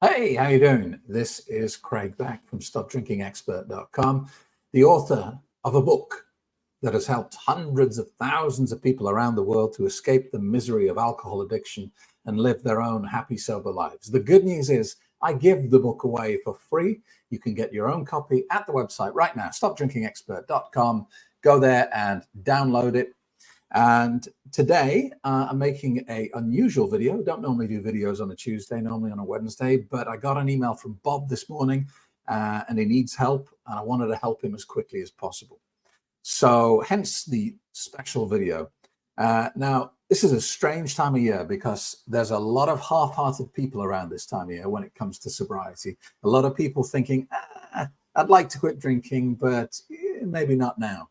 Hey, how you doing? This is Craig back from StopDrinkingExpert.com, the author of a book that has helped hundreds of thousands of people around the world to escape the misery of alcohol addiction and live their own happy, sober lives. The good news is I give the book away for free. You can get your own copy at the website right now, StopDrinkingExpert.com. Go there and download it. And today I'm making an unusual video. Don't normally do videos on a Tuesday, normally on a Wednesday, but I got an email from Bob this morning and he needs help, and I wanted to help him as quickly as possible. So hence the special video. Now, this is a strange time of year because there's a lot of half-hearted people around this time of year when it comes to sobriety. A lot of people thinking, I'd like to quit drinking, but maybe not now.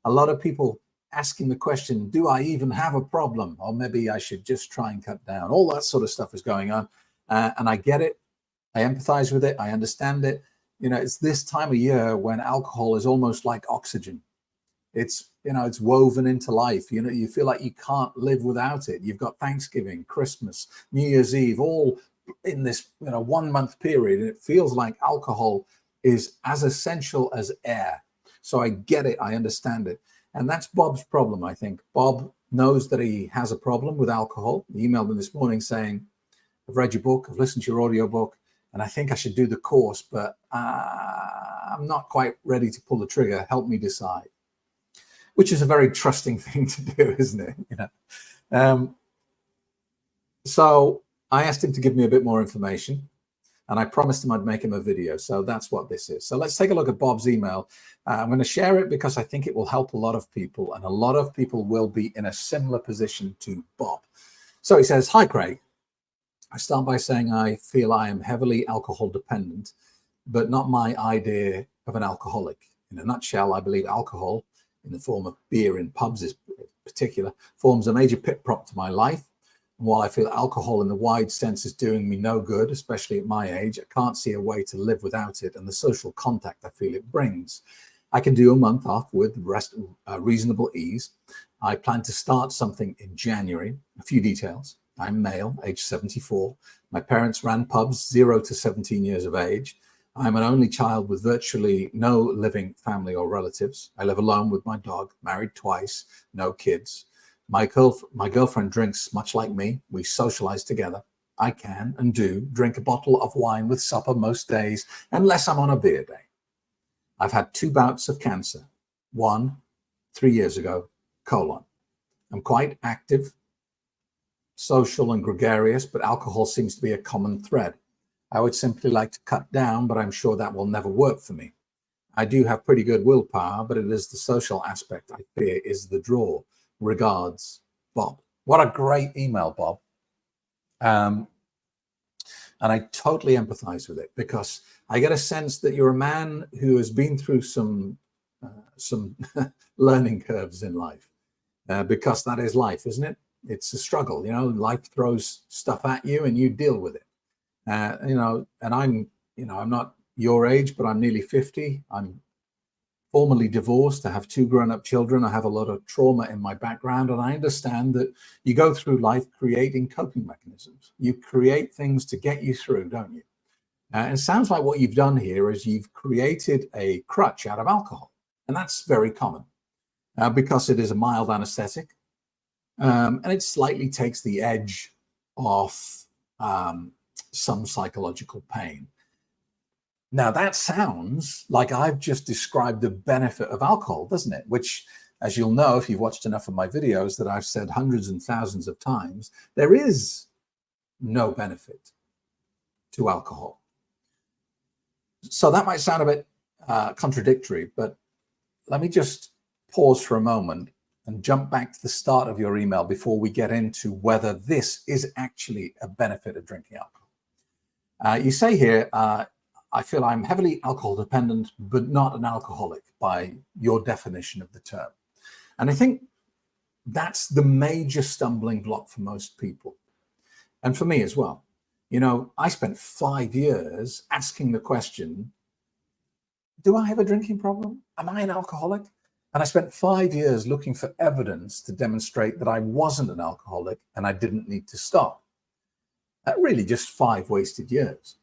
A lot of people asking the question, do I even have a problem? Or maybe I should just try and cut down. All that sort of stuff is going on. And I get it. I empathize with it. I understand it. You know, it's this time of year when alcohol is almost like oxygen. It's woven into life. You know, you feel like you can't live without it. You've got Thanksgiving, Christmas, New Year's Eve, all in this, 1 month period. And it feels like alcohol is as essential as air. So I get it. I understand it. And that's Bob's problem, I think. Bob knows that he has a problem with alcohol. He emailed me this morning saying, I've read your book, I've listened to your audiobook, and I think I should do the course, but I'm not quite ready to pull the trigger. Help me decide. Which is a very trusting thing to do, isn't it? So I asked him to give me a bit more information, and I promised him I'd make him a video. So that's what this is. So let's take a look at Bob's email. I'm going to share it because I think it will help a lot of people, and a lot of people will be in a similar position to Bob. So he says, hi, Craig. I start by saying I feel I am heavily alcohol dependent, but not my idea of an alcoholic. In a nutshell, I believe alcohol, in the form of beer in pubs in particular, forms a major pit prop to my life. And while I feel alcohol in the wide sense is doing me no good, especially at my age, I can't see a way to live without it and the social contact I feel it brings. I can do a month off with reasonable ease. I plan to start something in January. A few details. I'm male, age 74. My parents ran pubs 0 to 17 years of age. I'm an only child with virtually no living family or relatives. I live alone with my dog, married twice, no kids. My girlfriend drinks much like me. We socialize together. I can and do drink a bottle of wine with supper most days, unless I'm on a beer day. I've had 2 bouts of cancer. One, 3 years ago, colon. I'm quite active, social and gregarious, but alcohol seems to be a common thread. I would simply like to cut down, but I'm sure that will never work for me. I do have pretty good willpower, but it is the social aspect I fear is the draw. Regards, Bob. What a great email, Bob. And I totally empathize with it because I get a sense that you're a man who has been through some learning curves in life, because that is life, isn't it? It's a struggle. Life throws stuff at you and you deal with it. And I'm not your age, but I'm nearly 50. I'm formerly divorced. I have 2 grown-up children. I have a lot of trauma in my background, and I understand that you go through life creating coping mechanisms. You create things to get you through, don't you? And it sounds like what you've done here is you've created a crutch out of alcohol, and that's very common because it is a mild anesthetic, and it slightly takes the edge off some psychological pain. Now, that sounds like I've just described the benefit of alcohol, doesn't it? Which, as you'll know, if you've watched enough of my videos that I've said hundreds and thousands of times, there is no benefit to alcohol. So that might sound a bit contradictory, but let me just pause for a moment and jump back to the start of your email before we get into whether this is actually a benefit of drinking alcohol. You say here, I feel I'm heavily alcohol dependent, but not an alcoholic by your definition of the term. And I think that's the major stumbling block for most people. And for me as well. I spent 5 years asking the question, do I have a drinking problem? Am I an alcoholic? And I spent 5 years looking for evidence to demonstrate that I wasn't an alcoholic and I didn't need to stop. Really just 5 wasted years.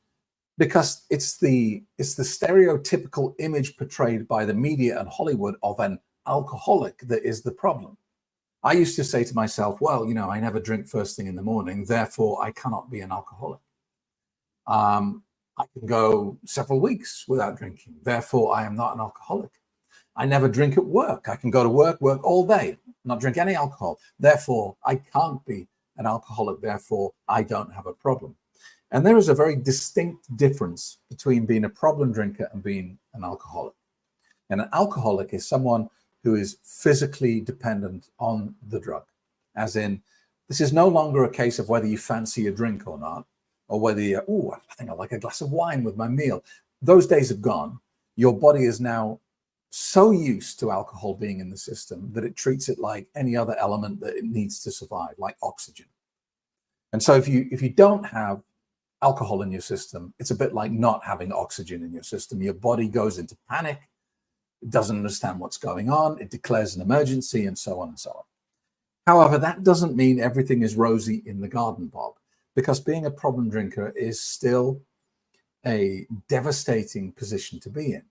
because it's the stereotypical image portrayed by the media and Hollywood of an alcoholic that is the problem. I used to say to myself, well, I never drink first thing in the morning, therefore I cannot be an alcoholic. I can go several weeks without drinking, therefore I am not an alcoholic. I never drink at work. I can go to work all day, not drink any alcohol. Therefore, I can't be an alcoholic. Therefore, I don't have a problem. And there is a very distinct difference between being a problem drinker and being an alcoholic. And an alcoholic is someone who is physically dependent on the drug. As in, this is no longer a case of whether you fancy a drink or not, or whether I think I like a glass of wine with my meal. Those days have gone. Your body is now so used to alcohol being in the system that it treats it like any other element that it needs to survive, like oxygen. And so if you don't have alcohol in your system, it's a bit like not having oxygen in your system. Your body goes into panic, it doesn't understand what's going on, it declares an emergency, and so on and so on. However, that doesn't mean everything is rosy in the garden, Bob, because being a problem drinker is still a devastating position to be in.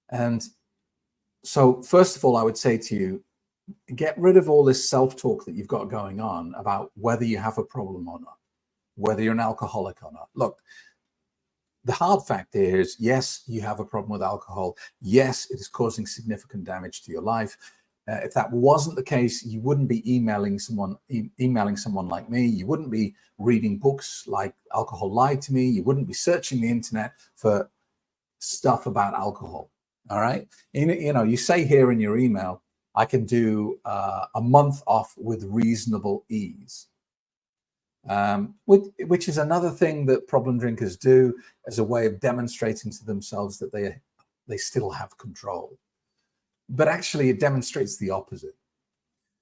And so, first of all, I would say to you, get rid of all this self-talk that you've got going on about whether you have a problem or not, whether you're an alcoholic or not. Look, the hard fact here is, yes, you have a problem with alcohol. Yes, it is causing significant damage to your life. If that wasn't the case, you wouldn't be emailing someone like me. You wouldn't be reading books like Alcohol Lied to Me. You wouldn't be searching the internet for stuff about alcohol. All right. You say here in your email, I can do a month off with reasonable ease, which is another thing that problem drinkers do as a way of demonstrating to themselves that they still have control. But actually, it demonstrates the opposite,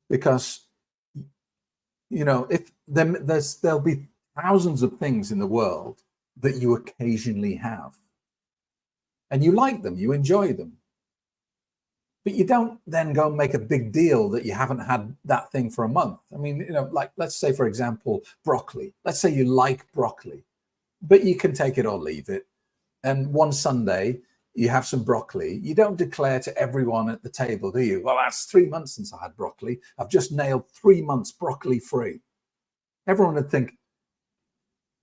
because if there'll be thousands of things in the world that you occasionally have. And you like them, you enjoy them. But you don't then go and make a big deal that you haven't had that thing for a month. I mean, like, let's say, for example, broccoli. Let's say you like broccoli, but you can take it or leave it. And one Sunday, you have some broccoli. You don't declare to everyone at the table, do you? Well, that's 3 months since I had broccoli. I've just nailed 3 months broccoli free. Everyone would think,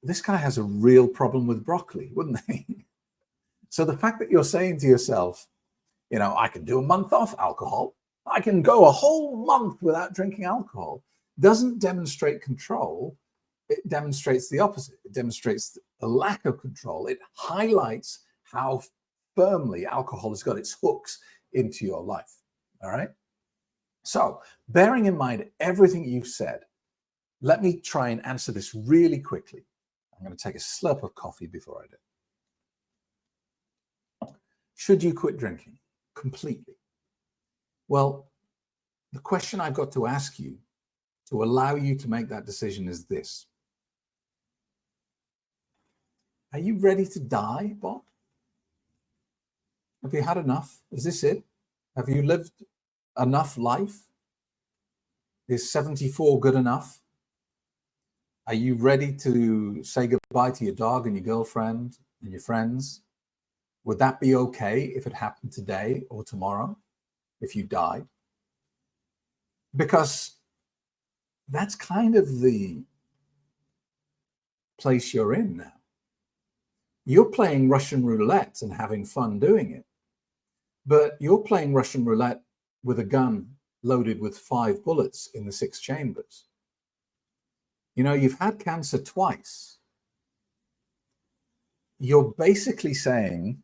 this guy has a real problem with broccoli, wouldn't they? So the fact that you're saying to yourself, I can do a month off alcohol, I can go a whole month without drinking alcohol, doesn't demonstrate control. It demonstrates the opposite. It demonstrates a lack of control. It highlights how firmly alcohol has got its hooks into your life. All right. So, bearing in mind everything you've said, let me try and answer this really quickly. I'm going to take a slurp of coffee before I do. Should you quit drinking completely? Well, the question I've got to ask you to allow you to make that decision is this. Are you ready to die, Bob? Have you had enough? Is this it? Have you lived enough life? Is 74 good enough? Are you ready to say goodbye to your dog and your girlfriend and your friends? Would that be okay if it happened today or tomorrow, if you died? Because that's kind of the place you're in now. You're playing Russian roulette and having fun doing it. But you're playing Russian roulette with a gun loaded with 5 bullets in the 6 chambers. You've had cancer twice. You're basically saying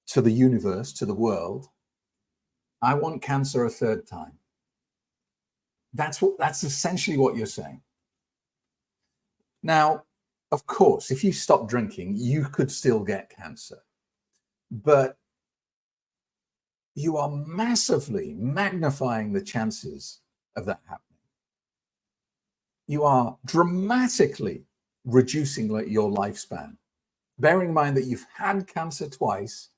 to the universe, to the world, I want cancer a 3rd time. That's essentially what you're saying. Now, of course, if you stop drinking, you could still get cancer. But you are massively magnifying the chances of that happening. You are dramatically reducing your lifespan. Bearing in mind that you've had cancer twice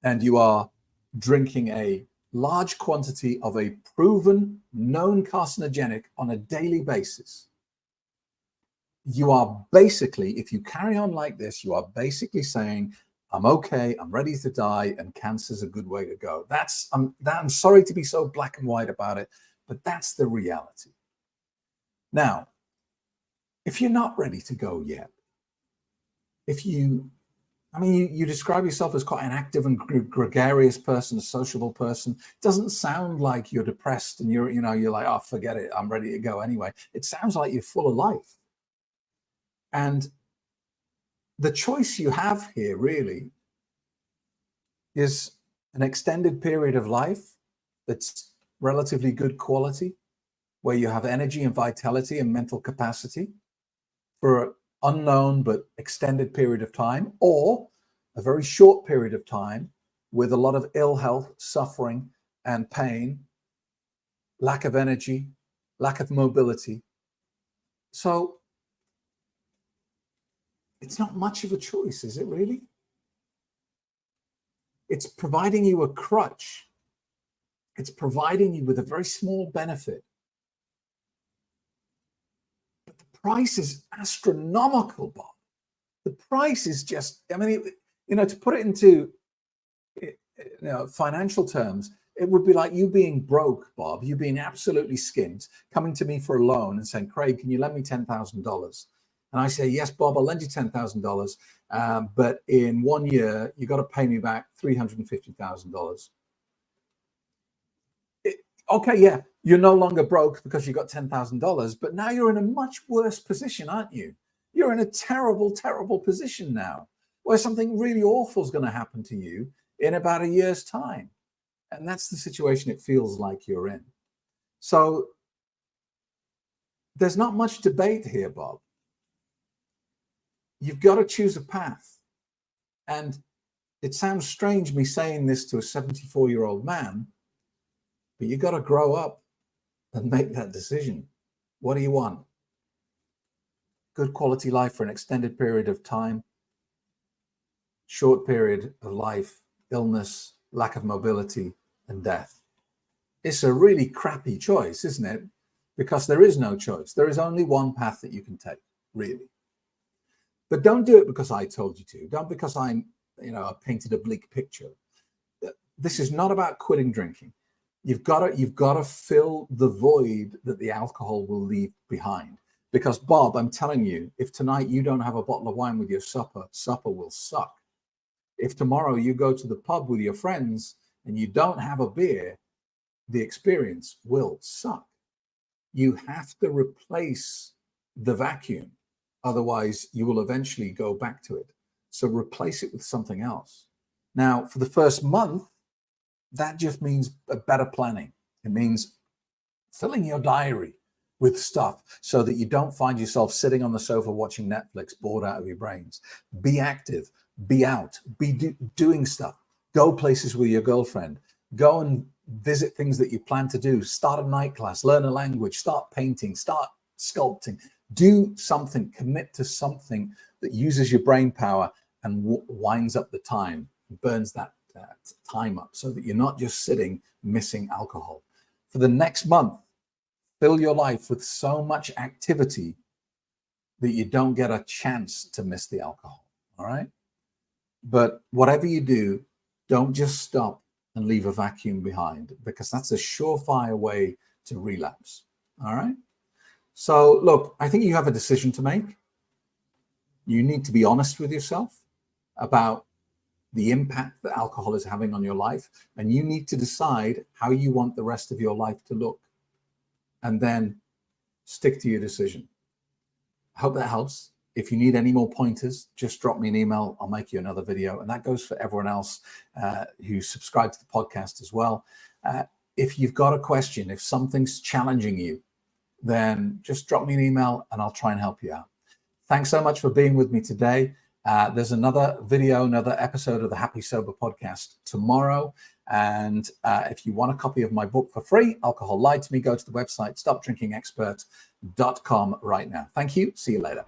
and you are drinking a large quantity of a proven, known carcinogenic on a daily basis. you are basically, if you carry on like this, you are basically saying, I'm okay, I'm ready to die, and cancer's a good way to go. I'm sorry to be so black and white about it, but that's the reality. Now, if you're not ready to go yet, you describe yourself as quite an active and gregarious person, a sociable person. Doesn't sound like you're depressed and you're like, oh, forget it, I'm ready to go anyway. It sounds like you're full of life. And the choice you have here really is an extended period of life that's relatively good quality, where you have energy and vitality and mental capacity for an unknown but extended period of time, or a very short period of time with a lot of ill health, suffering, and pain, lack of energy, lack of mobility. So it's not much of a choice, is it really? It's providing you a crutch. It's providing you with a very small benefit. But the price is astronomical, Bob. The price is just, to put it into financial terms, it would be like you being broke, Bob, you being absolutely skint, coming to me for a loan and saying, Craig, can you lend me $10,000? And I say, yes, Bob, I'll lend you $10,000. But in 1 year, you got to pay me back $350,000. Okay, yeah, you're no longer broke because you got $10,000, but now you're in a much worse position, aren't you? You're in a terrible, terrible position now, where something really awful is going to happen to you in about a year's time. And that's the situation it feels like you're in. So there's not much debate here, Bob. You've got to choose a path. And it sounds strange me saying this to a 74-year-old man, but you got to grow up and make that decision. What do you want? Good quality life for an extended period of time, short period of life, illness, lack of mobility, and death. It's a really crappy choice, isn't it? Because there is no choice. There is only one path that you can take, really. But don't do it because I told you to. Don't because I painted a bleak picture. This is not about quitting drinking. You've got to fill the void that the alcohol will leave behind. Because, Bob, I'm telling you, if tonight you don't have a bottle of wine with your supper, supper will suck. If tomorrow you go to the pub with your friends and you don't have a beer, the experience will suck. You have to replace the vacuum. Otherwise, you will eventually go back to it. So replace it with something else. Now, for the first month, that just means better planning. It means filling your diary with stuff so that you don't find yourself sitting on the sofa watching Netflix, bored out of your brains. Be active, be out, be doing stuff. Go places with your girlfriend. Go and visit things that you plan to do. Start a night class, learn a language, start painting, start sculpting. Do something, commit to something that uses your brain power and winds up the time, burns that time up so that you're not just sitting missing alcohol. For the next month, fill your life with so much activity that you don't get a chance to miss the alcohol, all right? But whatever you do, don't just stop and leave a vacuum behind, because that's a surefire way to relapse, all right? So look, I think you have a decision to make. You need to be honest with yourself about the impact that alcohol is having on your life, and you need to decide how you want the rest of your life to look, and then stick to your decision. I hope that helps. If you need any more pointers, just drop me an email. I'll make you another video. And that goes for everyone else who's subscribed to the podcast as well. If you've got a question, if something's challenging you, then just drop me an email and I'll try and help you out. Thanks so much for being with me today. There's another video, another episode of the Happy Sober podcast tomorrow. And if you want a copy of my book for free, Alcohol Lied to Me, go to the website stopdrinkingexpert.com right now. Thank you. See you later.